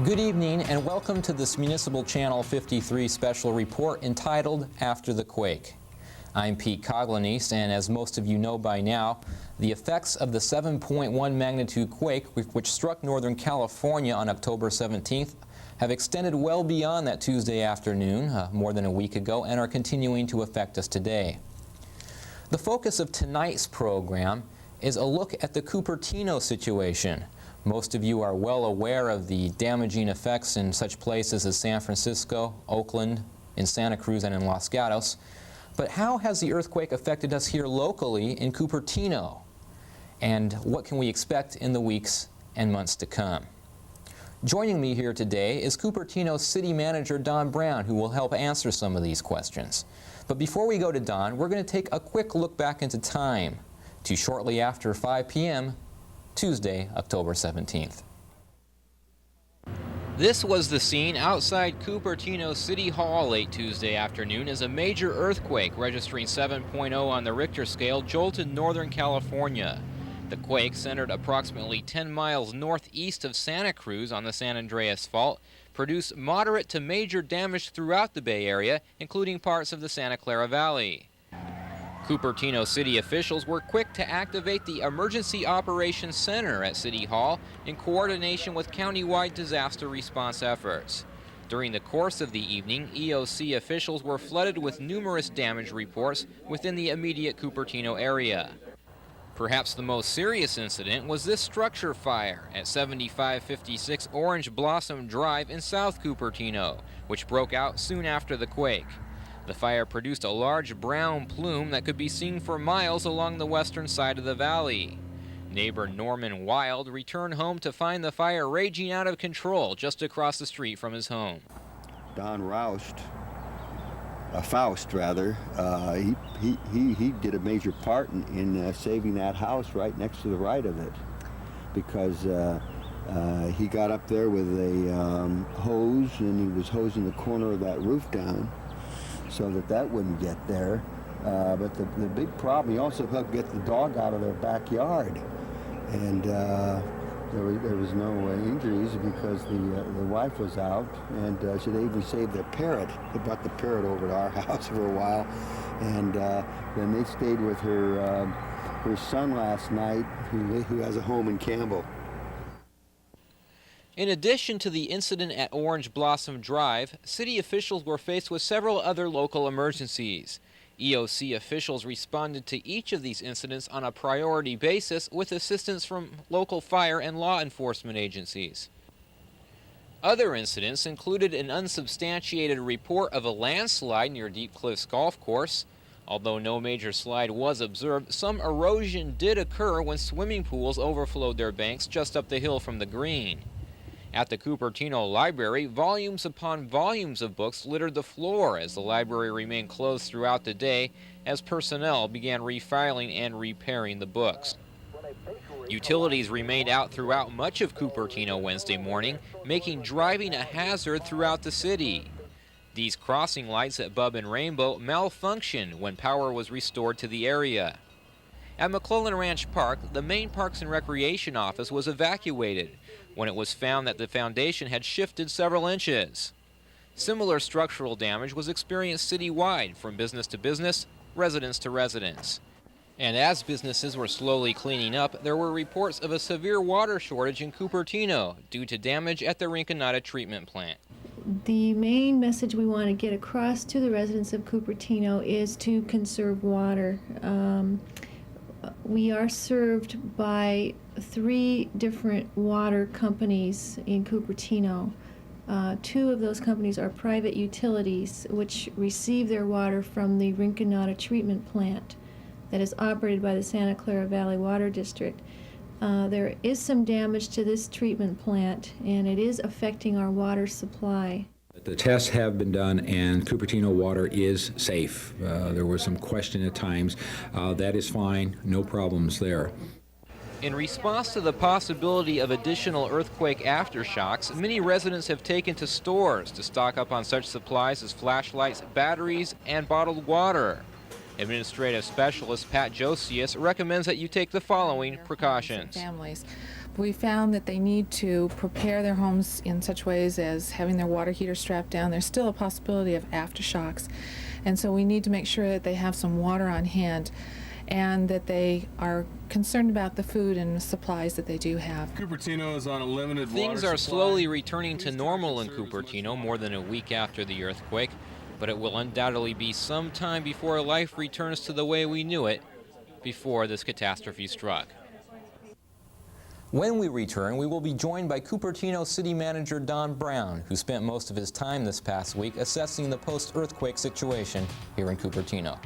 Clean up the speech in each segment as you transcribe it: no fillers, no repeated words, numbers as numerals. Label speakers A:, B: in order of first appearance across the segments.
A: Good evening and welcome to this Municipal Channel 53 special report entitled After the Quake. I'm Pete Coglianese, and as most of you know by now, the effects of the 7.1 magnitude quake which struck Northern California on October 17th have extended well beyond that Tuesday afternoon, more than a week ago, and are continuing to affect us today. The focus of tonight's program is a look at the Cupertino situation. Most of you are well aware of the damaging effects in such places as San Francisco, Oakland, in Santa Cruz, and in Los Gatos. But how has the earthquake affected us here locally in Cupertino? And what can we expect in the weeks and months to come? Joining me here today is Cupertino City Manager Don Brown, who will help answer some of these questions. But before we go to Don, we're going to take a quick look back into time to shortly after 5 p.m. Tuesday, October 17th. This was the scene outside Cupertino City Hall late Tuesday afternoon as a major earthquake registering 7.0 on the Richter scale jolted Northern California. The quake, centered approximately 10 miles northeast of Santa Cruz on the San Andreas Fault, produced moderate to major damage throughout the Bay Area, including parts of the Santa Clara Valley. Cupertino City officials were quick to activate the Emergency Operations Center at City Hall in coordination with county-wide disaster response efforts. During the course of the evening, EOC officials were flooded with numerous damage reports within the immediate Cupertino area. Perhaps the most serious incident was this structure fire at 7556 Orange Blossom Drive in South Cupertino, which broke out soon after the quake. The fire produced a large brown plume that could be seen for miles along the western side of the valley. Neighbor Norman Wild returned home to find the fire raging out of control just across the street from his home.
B: Don Faust, he did a major part in saving that house right next to the right of it, because he got up there with a hose and he was hosing the corner of that roof down so that wouldn't get there. But the big problem, he also helped get the dog out of their backyard, and there was no injuries because the wife was out, and so they even saved their parrot. They brought the parrot over to our house for a while, and then they stayed with her son last night, who has a home in Campbell.
A: In addition to the incident at Orange Blossom Drive, city officials were faced with several other local emergencies. EOC officials responded to each of these incidents on a priority basis with assistance from local fire and law enforcement agencies. Other incidents included an unsubstantiated report of a landslide near Deep Cliffs Golf Course. Although no major slide was observed, some erosion did occur when swimming pools overflowed their banks just up the hill from the green. At the Cupertino Library, volumes upon volumes of books littered the floor as the library remained closed throughout the day as personnel began refiling and repairing the books. Utilities remained out throughout much of Cupertino Wednesday morning, making driving a hazard throughout the city. These crossing lights at Bub and Rainbow malfunctioned when power was restored to the area. At McClellan Ranch Park, the main Parks and Recreation office was evacuated when it was found that the foundation had shifted several inches. Similar structural damage was experienced citywide, from business to business, residence to residence. And as businesses were slowly cleaning up, there were reports of a severe water shortage in Cupertino due to damage at the Rinconada treatment plant.
C: The main message we want to get across to the residents of Cupertino is to conserve water. We are served by 3 different water companies in Cupertino. 2 of those companies are private utilities which receive their water from the Rinconada treatment plant that is operated by the Santa Clara Valley Water District. There is some damage to this treatment plant, and it is affecting our water supply.
D: The tests have been done, and Cupertino water is safe. There was some question at times. That is fine, no problems there.
A: In response to the possibility of additional earthquake aftershocks, many residents have taken to stores to stock up on such supplies as flashlights, batteries, and bottled water. Administrative Specialist Pat Jocius recommends that you take the following precautions.
E: Families. We found that they need to prepare their homes in such ways as having their water heater strapped down. There's still a possibility of aftershocks, and so we need to make sure that they have some water on hand and that they are concerned about the food and supplies that they do have.
F: Cupertino is on a limited water
A: Things are
F: supply.
A: slowly returning to normal in Cupertino more than a week after the earthquake, but it will undoubtedly be some time before life returns to the way we knew it before this catastrophe struck. When we return, we will be joined by Cupertino City Manager Don Brown, who spent most of his time this past week assessing the post-earthquake situation here in Cupertino.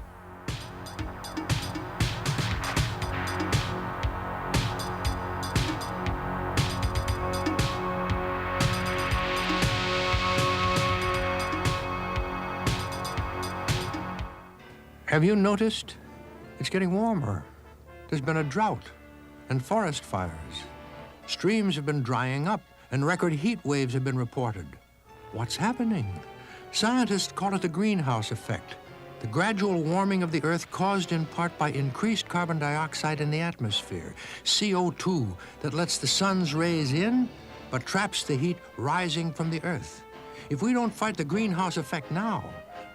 G: Have you noticed? It's getting warmer. There's been a drought and forest fires. Streams have been drying up and record heat waves have been reported. What's happening? Scientists call it the greenhouse effect, the gradual warming of the Earth caused in part by increased carbon dioxide in the atmosphere, CO2 that lets the sun's rays in but traps the heat rising from the Earth. If we don't fight the greenhouse effect now,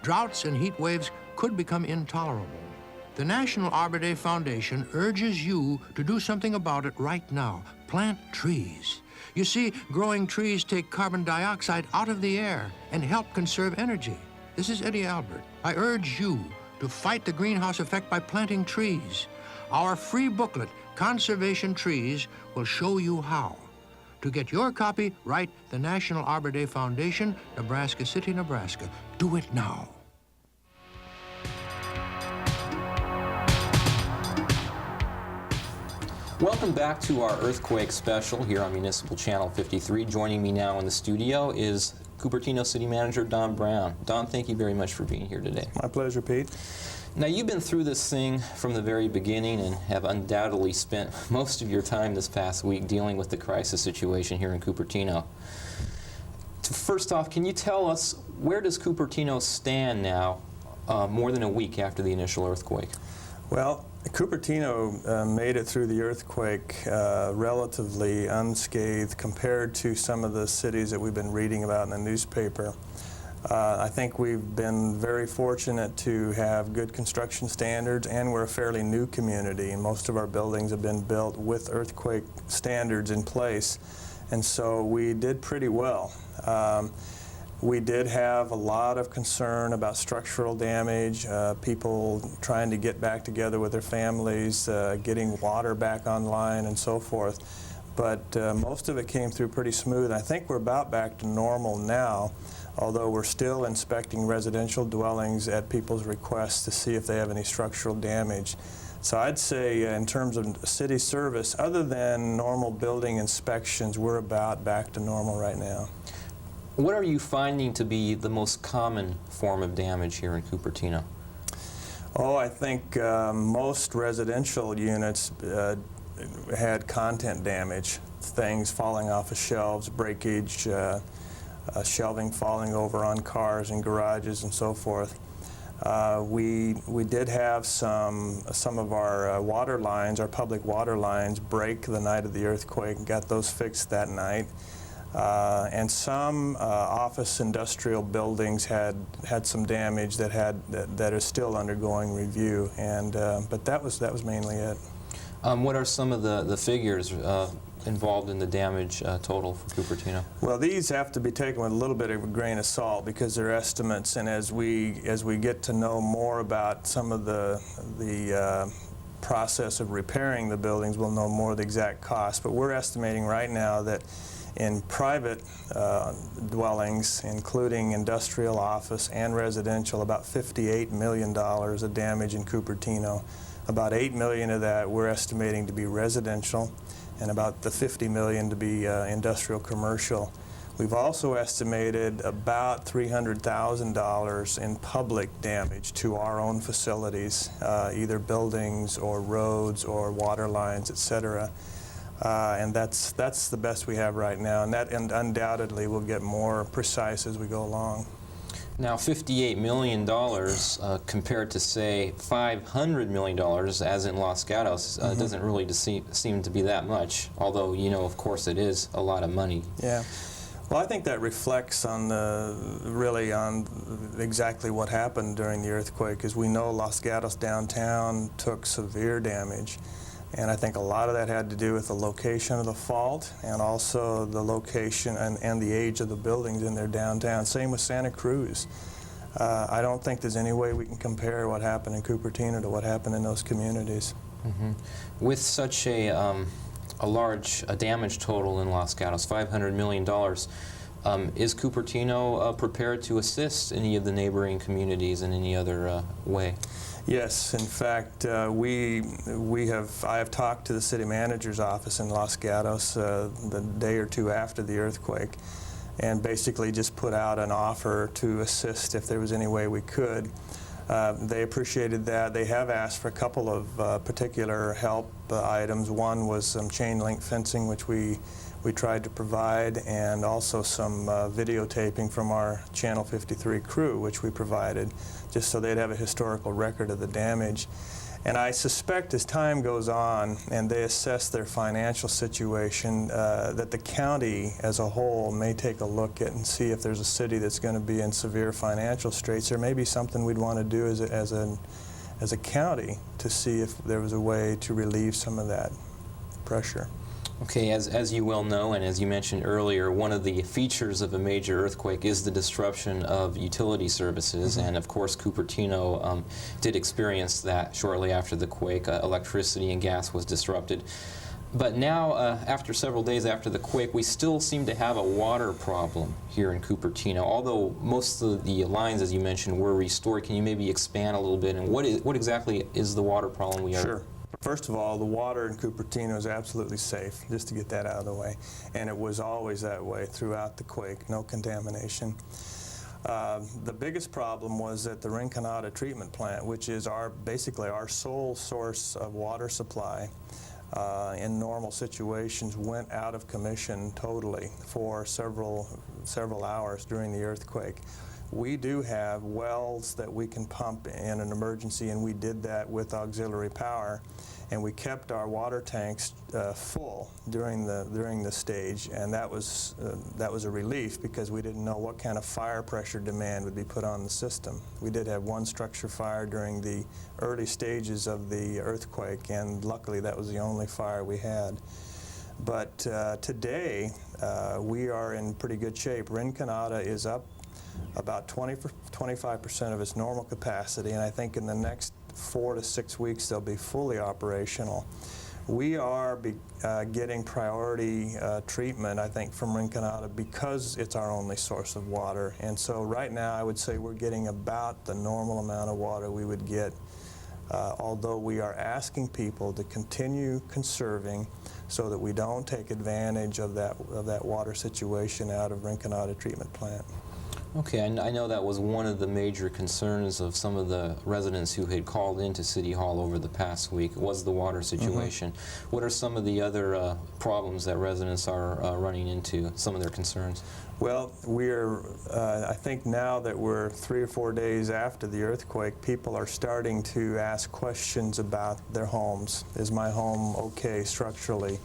G: droughts and heat waves could become intolerable. The National Arbor Day Foundation urges you to do something about it right now. Plant trees. You see, growing trees take carbon dioxide out of the air and help conserve energy. This is Eddie Albert. I urge you to fight the greenhouse effect by planting trees. Our free booklet, Conservation Trees, will show you how. To get your copy, write the National Arbor Day Foundation, Nebraska City, Nebraska. Do it now.
A: Welcome back to our earthquake special here on Municipal Channel 53. Joining me now in the studio is Cupertino City Manager Don Brown. Don, thank you very much for being here today.
H: My pleasure, Pete.
A: Now, you've been through this thing from the very beginning and have undoubtedly spent most of your time this past week dealing with the crisis situation here in Cupertino. First off, can you tell us, where does Cupertino stand now, more than a week after the initial earthquake?
H: Well, Cupertino made it through the earthquake relatively unscathed compared to some of the cities that we've been reading about in the newspaper. I think we've been very fortunate to have good construction standards, and we're a fairly new community, and most of our buildings have been built with earthquake standards in place, and so we did pretty well. We did have a lot of concern about structural damage, people trying to get back together with their families, getting water back online and so forth. But most of it came through pretty smooth. I think we're about back to normal now, although we're still inspecting residential dwellings at people's requests to see if they have any structural damage. So I'd say in terms of city service, other than normal building inspections, we're about back to normal right now.
A: What are you finding to be the most common form of damage here in Cupertino?
H: Oh, I think most residential units had content damage, things falling off of shelves, breakage, shelving falling over on cars and garages and so forth. We did have some of our water lines, our public water lines, break the night of the earthquake, and got those fixed that night. And some office industrial buildings had some damage that is still undergoing review, and but that was mainly it.
A: What are some of the figures involved in the damage total for Cupertino?
H: Well, these have to be taken with a little bit of a grain of salt because they're estimates, and as we get to know more about some of the process of repairing the buildings, we'll know more of the exact cost. But we're estimating right now that in private dwellings, including industrial, office, and residential, about $58 million of damage in Cupertino. About $8 million of that we're estimating to be residential, and about the $50 million to be industrial commercial. We've also estimated about $300,000 in public damage to our own facilities, either buildings or roads or water lines, etc. And that's the best we have right now, and that undoubtedly will get more precise as we go along.
A: Now, $58 million compared to, say, $500 million, as in Los Gatos, doesn't really seem to be that much, although, you know, of course, it is a lot of money.
H: Yeah. Well, I think that reflects on really on exactly what happened during the earthquake, because we know Los Gatos downtown took severe damage. And I think a lot of that had to do with the location of the fault and also the location and the age of the buildings in their downtown. Same with Santa Cruz. I don't think there's any way we can compare what happened in Cupertino to what happened in those communities.
A: With such a large damage total in Los Gatos, $500 million, is Cupertino prepared to assist any of the neighboring communities in any other way?
H: Yes, in fact, I have talked to the city manager's office in Los Gatos the day or two after the earthquake, and basically just put out an offer to assist if there was any way we could. They appreciated that. They have asked for a couple of particular help items. One was some chain link fencing, which we tried to provide, and also some videotaping from our Channel 53 crew, which we provided, just so they'd have a historical record of the damage. And I suspect as time goes on and they assess their financial situation, that the county as a whole may take a look at and see if there's a city that's going to be in severe financial straits. There may be something we'd want to do as a county to see if there was a way to relieve some of that pressure.
A: Okay, as you well know, and as you mentioned earlier, one of the features of a major earthquake is the disruption of utility services, and of course Cupertino did experience that shortly after the quake. Electricity and gas was disrupted. But now, after several days after the quake, we still seem to have a water problem here in Cupertino, although most of the lines, as you mentioned, were restored. Can you maybe expand a little bit, and what exactly is the water problem we are?
H: Sure. First of all, the water in Cupertino is absolutely safe, just to get that out of the way. And it was always that way throughout the quake, no contamination. The biggest problem was at the Rinconada treatment plant, which is basically our sole source of water supply. In normal situations, went out of commission totally for several hours during the earthquake. We do have wells that we can pump in an emergency, and we did that with auxiliary power, and we kept our water tanks full during the stage, and that was a relief because we didn't know what kind of fire pressure demand would be put on the system. We did have one structure fire during the early stages of the earthquake, and luckily that was the only fire we had. But today we are in pretty good shape. Rinconada is up about 25% of its normal capacity, and I think in the next 4 to 6 weeks they'll be fully operational. We are getting priority treatment, I think, from Rinconada because it's our only source of water. And so right now I would say we're getting about the normal amount of water we would get, although we are asking people to continue conserving so that we don't take advantage of that water situation out of Rinconada treatment plant.
A: Okay, I know that was one of the major concerns of some of the residents who had called into City Hall over the past week, was the water situation. What are some of the other problems that residents are running into, some of their concerns?
H: Well, I think now that we're 3 or 4 days after the earthquake, people are starting to ask questions about their homes. Is my home okay structurally?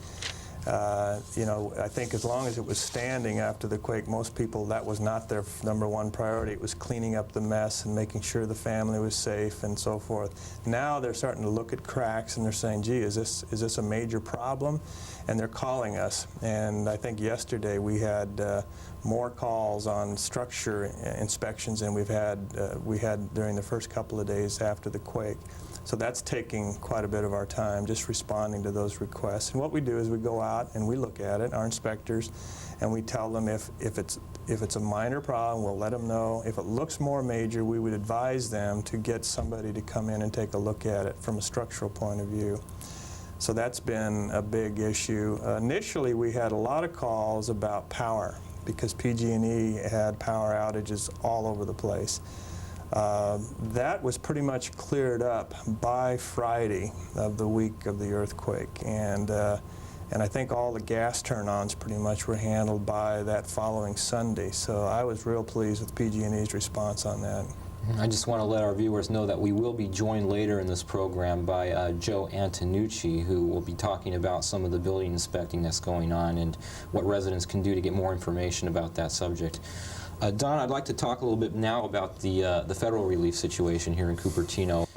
H: You know, I think as long as it was standing after the quake, most people, that was not their #1 priority. It was cleaning up the mess and making sure the family was safe and so forth. Now they're starting to look at cracks and they're saying, gee, is this a major problem? And they're calling us. And I think yesterday we had more calls on structure inspections than we had during the first couple of days after the quake. So that's taking quite a bit of our time, just responding to those requests. And what we do is we go out and we look at it, our inspectors, and we tell them if it's a minor problem, we'll let them know. If it looks more major, we would advise them to get somebody to come in and take a look at it from a structural point of view. So that's been a big issue. Initially, we had a lot of calls about power because PG&E had power outages all over the place. That was pretty much cleared up by Friday of the week of the earthquake, and And I think all the gas turn-ons pretty much were handled by that following Sunday. So I was real pleased with PG&E's response on that.
A: I just want to let our viewers know that we will be joined later in this program by Joe Antonucci, who will be talking about some of the building inspecting that's going on and what residents can do to get more information about that subject. Don, I'd like to talk a little bit now about the federal relief situation here in Cupertino.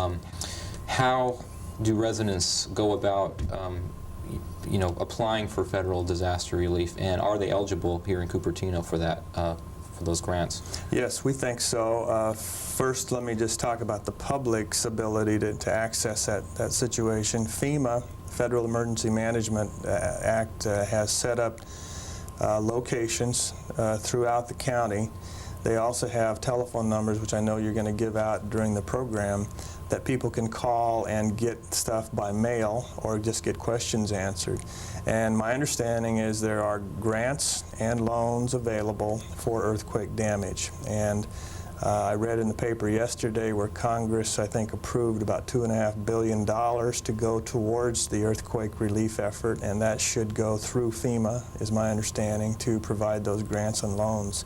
A: How do residents go about applying for federal disaster relief, and are they eligible here in Cupertino for that, for those grants?
H: Yes, we think so. First, let me just talk about the public's ability to access that situation. FEMA, Federal Emergency Management Act, has set up locations throughout the county. They also have telephone numbers, which I know you're going to give out during the program, that people can call and get stuff by mail or just get questions answered. And my understanding is there are grants and loans available for earthquake damage. And I read in the paper yesterday where Congress, I think, approved about $2.5 billion to go towards the earthquake relief effort, and that should go through FEMA, is my understanding, to provide those grants and loans.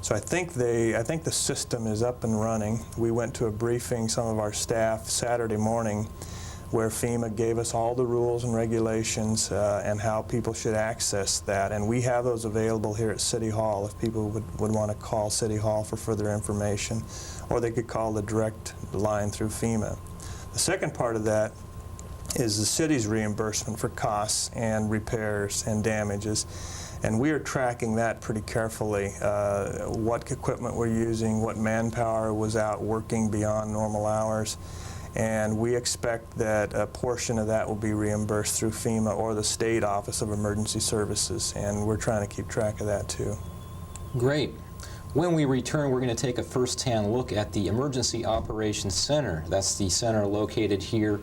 H: So I think the system is up and running. We went to a briefing, some of our staff, Saturday morning, where FEMA gave us all the rules and regulations and how people should access that. And we have those available here at City Hall if people would want to call City Hall for further information, or they could call the direct line through FEMA. The second part of that is the city's reimbursement for costs and repairs and damages. And we are tracking that pretty carefully, what equipment we're using, what manpower was out working beyond normal hours. And we expect that a portion of that will be reimbursed through FEMA or the State Office of Emergency Services. And we're trying to keep track of that too.
A: Great. When we return, we're going to take a first-hand look at the Emergency Operations Center. That's the center located here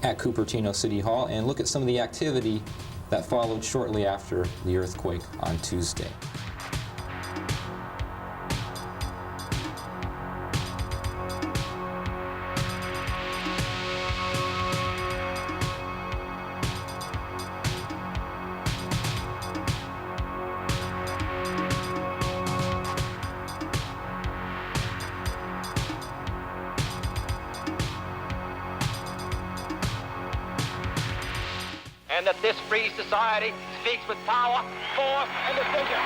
A: at Cupertino City Hall, and look at some of the activity that followed shortly after the earthquake on Tuesday.
I: And that this free society speaks with power, force, and decision.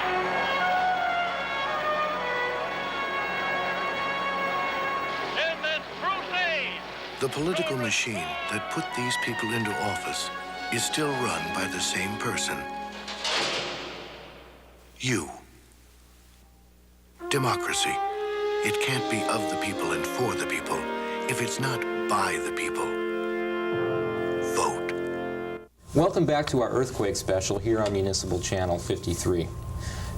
I: In this crusade,
J: the political machine that put these people into office is still run by the same person. You. Democracy. It can't be of the people and for the people if it's not by the people. Vote.
A: Welcome back to our earthquake special here on Municipal Channel 53.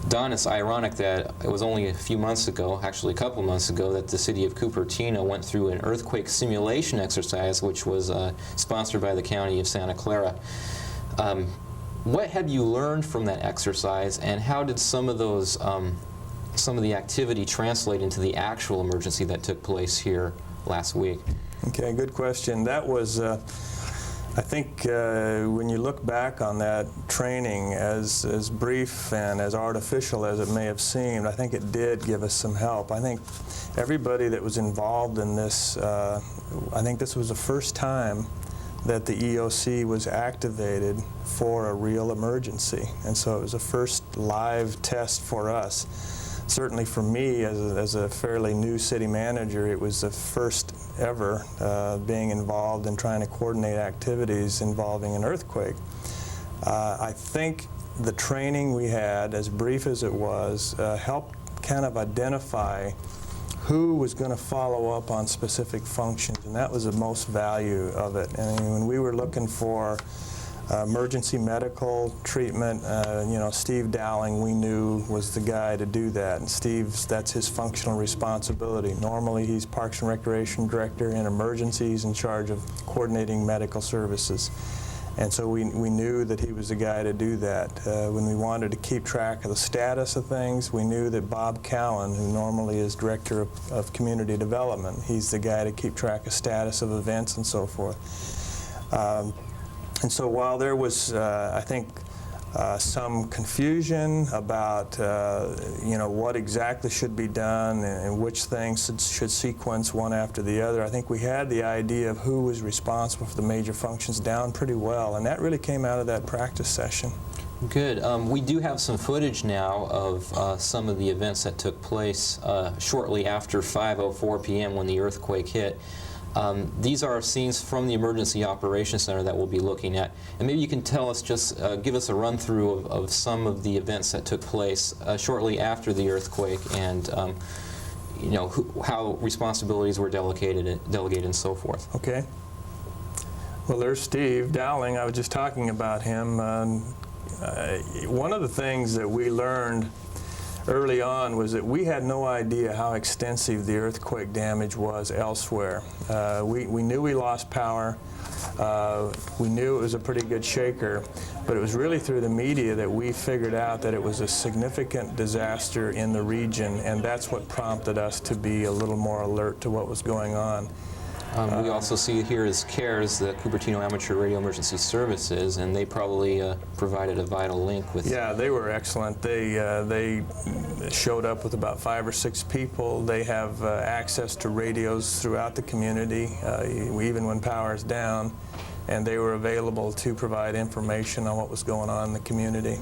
A: Don, it's ironic that it was only a few months ago, actually a couple months ago, that the city of Cupertino went through an earthquake simulation exercise, which was sponsored by the county of Santa Clara. What have you learned from that exercise, and how did some of the activity translate into the actual emergency that took place here last week?
H: Okay, good question. That was I think when you look back on that training, as brief and as artificial as it may have seemed, I think it did give us some help. I think everybody that was involved in this, I think this was the first time that the EOC was activated for a real emergency. And so it was the first live test for us. Certainly for me, as a fairly new city manager, it was the first ever being involved in trying to coordinate activities involving an earthquake. I think the training we had, as brief as it was, helped kind of identify who was going to follow up on specific functions, and that was the most value of it. And when we were looking for emergency medical treatment, Steve Dowling, we knew, was the guy to do that. And that's his functional responsibility. Normally, he's Parks and Recreation Director. In emergencies, in charge of coordinating medical services. And so we knew that he was the guy to do that. When we wanted to keep track of the status of things, we knew that Bob Cowan, who normally is Director of Community Development, he's the guy to keep track of status of events and so forth. And so while there was, I think, some confusion about what exactly should be done and which things should sequence one after the other. I think we had the idea of who was responsible for the major functions down pretty well, and that really came out of that practice session.
A: Good. We do have some footage now of some of the events that took place shortly after 5:04 p.m. when the earthquake hit. These are scenes from the Emergency Operations Center that we'll be looking at. And maybe you can tell us, just give us a run-through of some of the events that took place shortly after the earthquake, and how responsibilities were delegated and so forth.
H: Okay. Well, there's Steve Dowling. I was just talking about him. One of the things that we learned early on was that we had no idea how extensive the earthquake damage was elsewhere. We knew we lost power. We knew it was a pretty good shaker, but it was really through the media that we figured out that it was a significant disaster in the region, and that's what prompted us to be a little more alert to what was going on.
A: We also see here is CARES, the Cupertino Amateur Radio Emergency Services, and they probably provided a vital link with...
H: Yeah, they were excellent. They showed up with about 5 or 6 people. They have access to radios throughout the community, even when power is down, and they were available to provide information on what was going on in the community.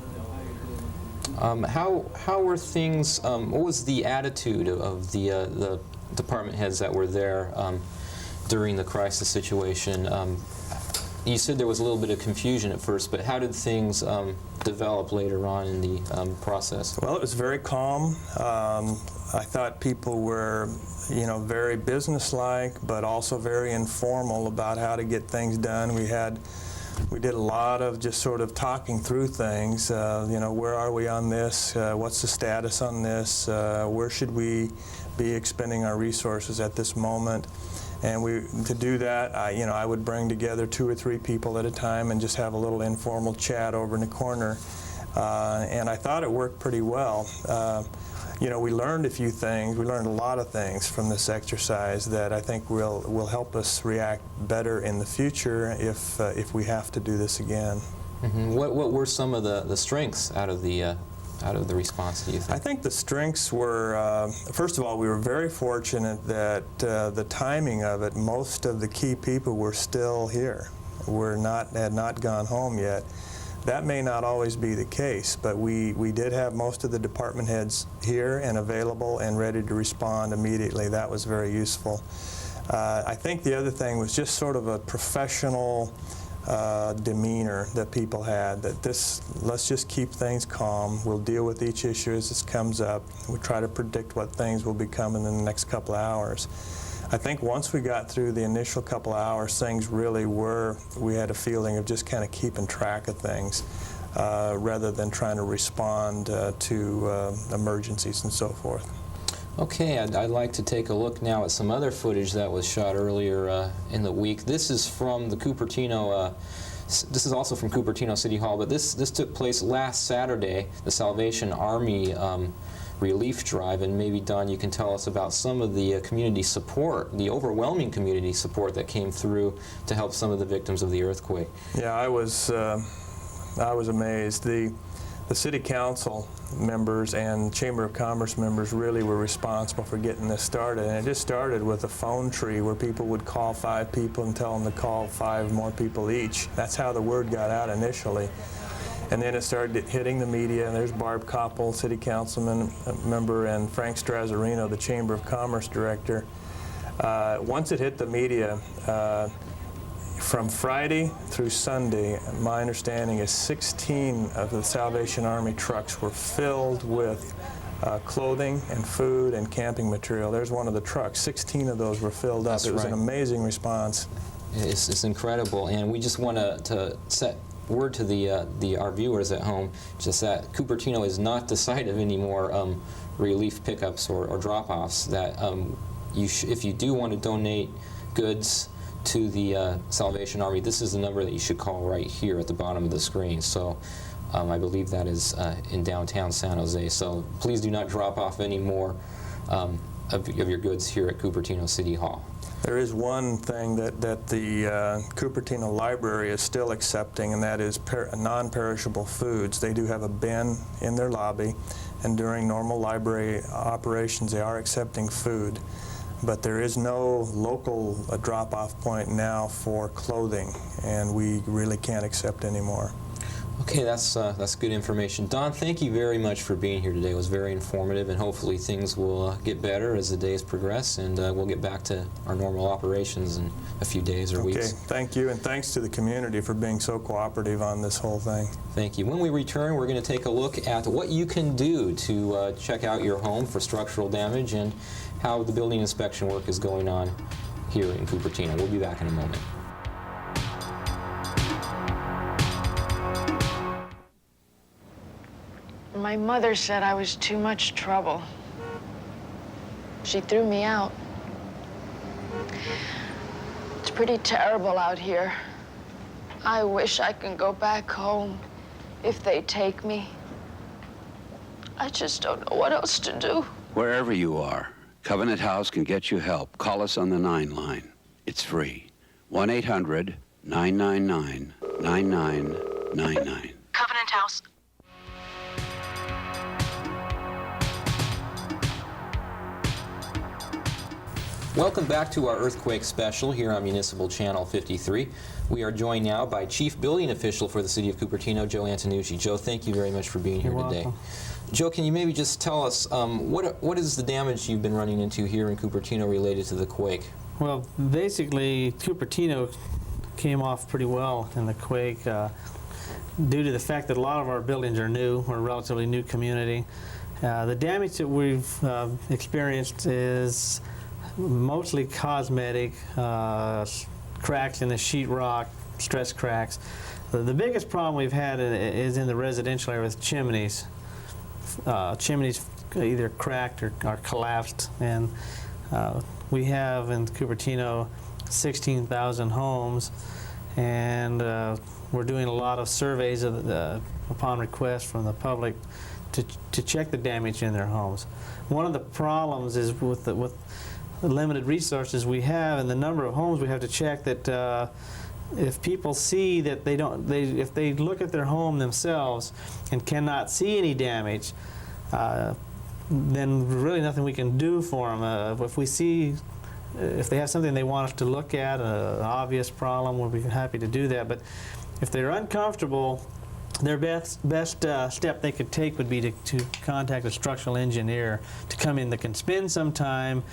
A: How were things, what was the attitude of the department heads that were there during the crisis situation? You said there was a little bit of confusion at first, but how did things develop later on in the process?
H: Well, it was very calm. I thought people were, very businesslike, but also very informal about how to get things done. We did a lot of just sort of talking through things. Where are we on this? What's the status on this? Where should we be expending our resources at this moment? And to do that, I would bring together 2 or 3 people at a time and just have a little informal chat over in the corner. And I thought it worked pretty well. We learned a few things. We learned a lot of things from this exercise that I think will help us react better in the future if we have to do this again.
A: Mm-hmm. What were some of the strengths out of the response, do you think?
H: I think the strengths were, first of all, we were very fortunate that the timing of it, most of the key people were still here, had not gone home yet. That may not always be the case, but we did have most of the department heads here and available and ready to respond immediately. That was very useful. I think the other thing was just sort of a professional demeanor that people had, that let's just keep things calm. We'll deal with each issue as it comes up. We try to predict what things will become in the next couple of hours. I think once we got through the initial couple of hours, things really we had a feeling of just kind of keeping track of things rather than trying to respond to emergencies and so forth.
A: Okay, I'd like to take a look now at some other footage that was shot earlier in the week. This is from the Cupertino, this is also from Cupertino City Hall, but this took place last Saturday, the Salvation Army relief drive, and maybe, Don, you can tell us about some of the community support, the overwhelming community support that came through to help some of the victims of the earthquake.
H: Yeah, I was amazed. The City Council members and Chamber of Commerce members really were responsible for getting this started. And it just started with a phone tree where people would call 5 people and tell them to call 5 more people each. That's how the word got out initially. And then it started hitting the media, and there's Barb Koppel, City Councilman member, and Frank Strazzarino, the Chamber of Commerce director. Once it hit the media, from Friday through Sunday, my understanding is 16 of the Salvation Army trucks were filled with clothing and food and camping material. There's one of the trucks. 16 of those were filled up. It was an amazing response.
A: It's incredible, and we just want to set word to our viewers at home, just that Cupertino is not the site of any more relief pickups or drop-offs. That if you do want to donate goods to the Salvation Army, this is the number that you should call right here at the bottom of the screen. So I believe that is in downtown San Jose. So please do not drop off any more of your goods here at Cupertino City Hall.
H: There is one thing that the Cupertino Library is still accepting, and that is non-perishable foods. They do have a bin in their lobby, and during normal library operations they are accepting food. But there is no local drop-off point now for clothing, and we really can't accept anymore.
A: Okay, that's good information. Don, thank you very much for being here today. It was very informative, and hopefully things will get better as the days progress, and we'll get back to our normal operations in a few days or weeks.
H: Okay, thank you, and thanks to the community for being so cooperative on this whole thing.
A: Thank you. When we return, we're going to take a look at what you can do to check out your home for structural damage and how the building inspection work is going on here in Cupertino. We'll be back in a moment.
K: My mother said I was too much trouble. She threw me out. It's pretty terrible out here. I wish I could go back home if they take me. I just don't know what else to do.
L: Wherever you are, Covenant House can get you help. Call us on the 9 line. It's free. 1-800-999-9999.
K: Covenant House.
A: Welcome back to our earthquake special here on Municipal Channel 53. We are joined now by Chief Building Official for the City of Cupertino, Joe Antonucci. Joe, thank you very much for being here today.
M: Welcome.
A: Joe, can you maybe just tell us what is the damage you've been running into here in Cupertino related to the quake?
M: Well, basically, Cupertino came off pretty well in the quake due to the fact that a lot of our buildings are new. We're a relatively new community. The damage that we've experienced is mostly cosmetic, cracks in the sheetrock, stress cracks. The biggest problem we've had is in the residential area with chimneys. Chimneys either cracked or collapsed, and we have in Cupertino 16,000 homes, and we're doing a lot of surveys upon request from the public to check the damage in their homes. One of the problems is with the limited resources we have and the number of homes we have to check that if people see that if they look at their home themselves and cannot see any damage, then really nothing we can do for them. If we see, if they have something they want us to look at, an obvious problem, we'll be happy to do that. But if they're uncomfortable, their best step they could take would be to contact a structural engineer to come in that can spend some time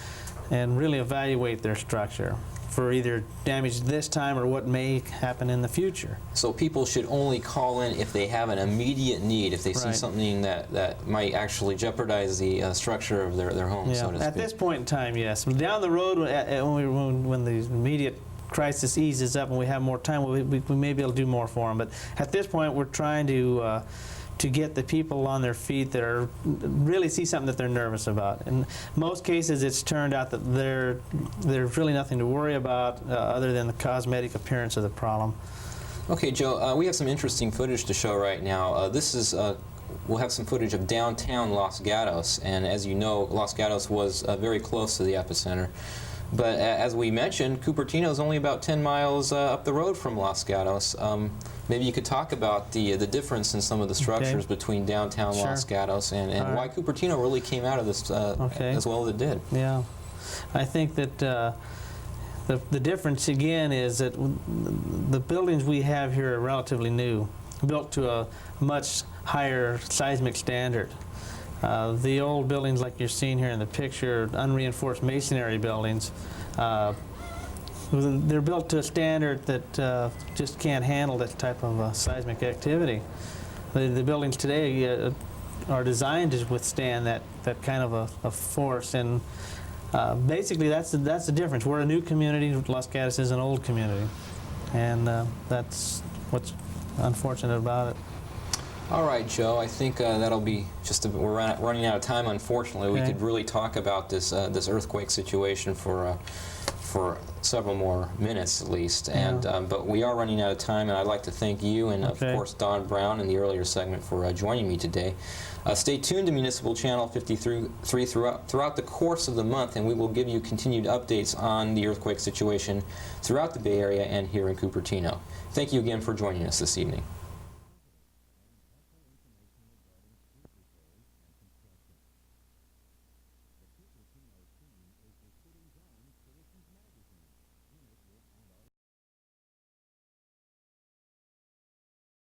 M: and really evaluate their structure for either damage this time or what may happen in the future.
A: So people should only call in if they have an immediate need, if they see something that might actually jeopardize the structure of their home, so to speak.
M: At this point in time, yes. Down the road, when the immediate crisis eases up and we have more time, we may be able to do more for them. But at this point, we're trying to get the people on their feet that are really see something that they're nervous about. In most cases, it's turned out that there's really nothing to worry about other than the cosmetic appearance of the problem.
A: Okay, Joe, we have some interesting footage to show right now. We'll have some footage of downtown Los Gatos, and as you know, Los Gatos was very close to the epicenter. But as we mentioned, Cupertino is only about 10 miles up the road from Los Gatos. Maybe you could talk about the difference in some of the structures between downtown Los Gatos and why Cupertino really came out of this as well as it did.
M: Yeah, I think that the difference again is that the buildings we have here are relatively new, built to a much higher seismic standard. The old buildings like you're seeing here in the picture, unreinforced masonry buildings, they're built to a standard that just can't handle this type of seismic activity. The buildings today are designed to withstand that kind of a force, and basically that's the difference. We're a new community. Los Gatos is an old community, and that's what's unfortunate about it.
A: All right, Joe. I think that'll be we're running out of time. Unfortunately, we could really talk about this earthquake situation for for several more minutes at least. And but we are running out of time, and I'd like to thank you and of course Don Brown in the earlier segment for joining me today. Stay tuned to Municipal Channel 53 throughout the course of the month, and we will give you continued updates on the earthquake situation throughout the Bay Area and here in Cupertino. Thank you again for joining us this evening.